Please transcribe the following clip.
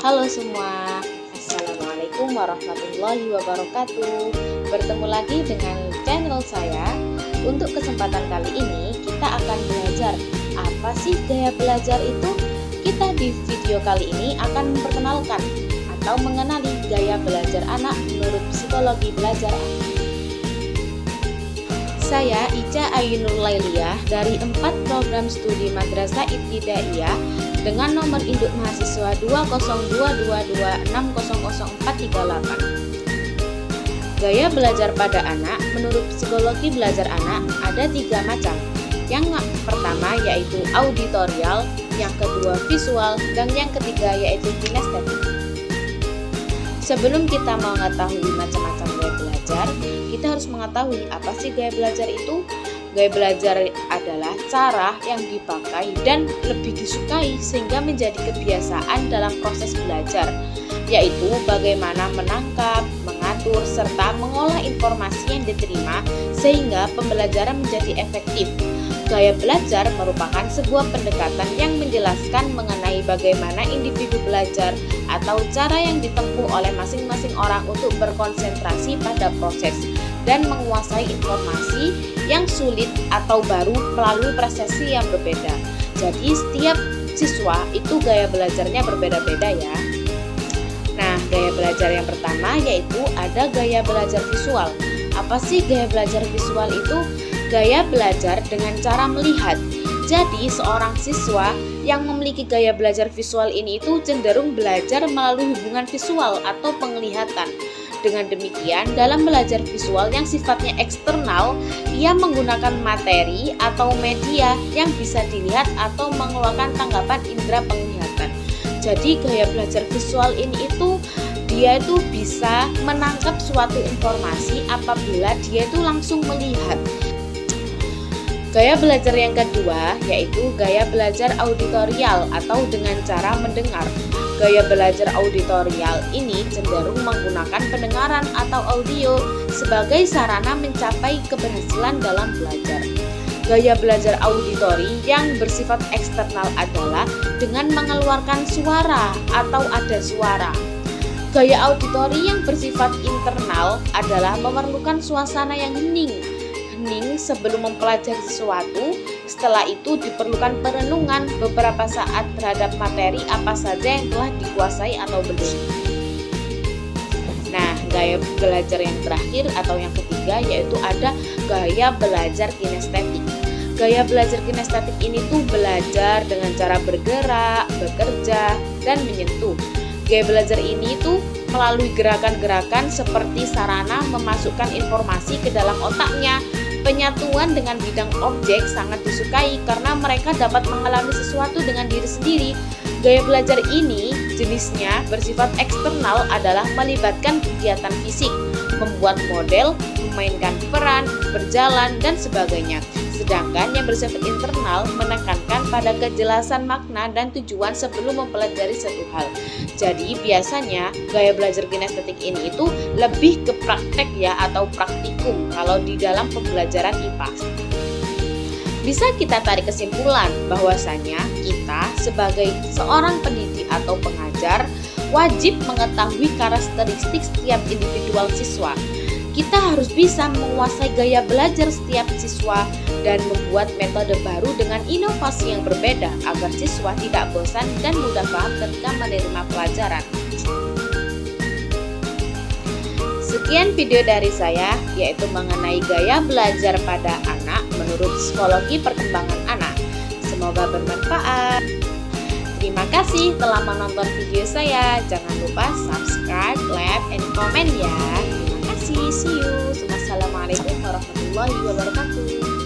Halo semua, Assalamualaikum warahmatullahi wabarakatuh. Bertemu lagi dengan channel saya. Untuk kesempatan kali ini kita akan belajar apa sih gaya belajar itu. Kita di video kali ini akan memperkenalkan atau mengenali gaya belajar anak menurut psikologi belajar anak. Saya Ica Ainur Lailiyah dari 4 program studi Madrasah Ibtidaiyah dengan nomor induk mahasiswa 20226000438. Gaya belajar pada anak menurut psikologi belajar anak ada 3 macam. Yang pertama yaitu auditorial, yang kedua visual, dan yang ketiga yaitu kinestetik. Sebelum kita mengetahui macam-macam gaya belajar, kita harus mengetahui apa sih gaya belajar itu. Gaya belajar adalah cara yang dipakai dan lebih disukai sehingga menjadi kebiasaan dalam proses belajar, yaitu bagaimana menangkap, mengatur, serta mengolah informasi yang diterima sehingga pembelajaran menjadi efektif. Gaya belajar merupakan sebuah pendekatan yang menjelaskan mengenai bagaimana individu belajar atau cara yang ditempuh oleh masing-masing orang untuk berkonsentrasi pada proses dan menguasai informasi yang sulit atau baru melalui prosesi yang berbeda. Jadi setiap siswa itu gaya belajarnya berbeda-beda ya. Nah, gaya belajar yang pertama yaitu ada gaya belajar visual. Apa sih gaya belajar visual itu? Gaya belajar dengan cara melihat. Jadi seorang siswa yang memiliki gaya belajar visual ini itu cenderung belajar melalui hubungan visual atau penglihatan. Dengan demikian, dalam belajar visual yang sifatnya eksternal, ia menggunakan materi atau media yang bisa dilihat atau mengeluarkan tanggapan indera penglihatan. Jadi gaya belajar visual ini itu dia itu bisa menangkap suatu informasi apabila dia itu langsung melihat. Gaya belajar yang kedua yaitu gaya belajar auditorial atau dengan cara mendengar. Gaya belajar auditorial ini cenderung menggunakan pendengaran atau audio sebagai sarana mencapai keberhasilan dalam belajar. Gaya belajar auditori yang bersifat eksternal adalah dengan mengeluarkan suara atau ada suara. Gaya auditori yang bersifat internal adalah memerlukan suasana yang hening sebelum mempelajari sesuatu. Setelah itu diperlukan perenungan beberapa saat terhadap materi apa saja yang telah dikuasai atau belum. Nah, gaya belajar yang terakhir atau yang ketiga yaitu ada gaya belajar kinestetik. Gaya belajar kinestetik ini tuh belajar dengan cara bergerak, bekerja, dan menyentuh. Gaya belajar ini tuh melalui gerakan-gerakan seperti sarana memasukkan informasi ke dalam otaknya. Penyatuan dengan bidang objek sangat disukai karena mereka dapat mengalami sesuatu dengan diri sendiri. Gaya belajar ini jenisnya bersifat eksternal adalah melibatkan kegiatan fisik, membuat model, memainkan peran, berjalan, dan sebagainya. Sedangkan yang bersifat internal menekankan pada kejelasan makna dan tujuan sebelum mempelajari satu hal. Jadi biasanya gaya belajar kinestetik ini itu lebih ke praktek ya atau praktikum kalau di dalam pembelajaran IPA. Bisa kita tarik kesimpulan bahwasanya kita sebagai seorang pendidik atau pengajar wajib mengetahui karakteristik setiap individual siswa. Kita harus bisa menguasai gaya belajar setiap siswa dan membuat metode baru dengan inovasi yang berbeda agar siswa tidak bosan dan mudah paham ketika menerima pelajaran. Sekian video dari saya yaitu mengenai gaya belajar pada anak menurut psikologi perkembangan anak. Semoga bermanfaat. Terima kasih telah menonton video saya. Jangan lupa subscribe, like, and comment ya. See you. Wassalamualaikum warahmatullahi wabarakatuh.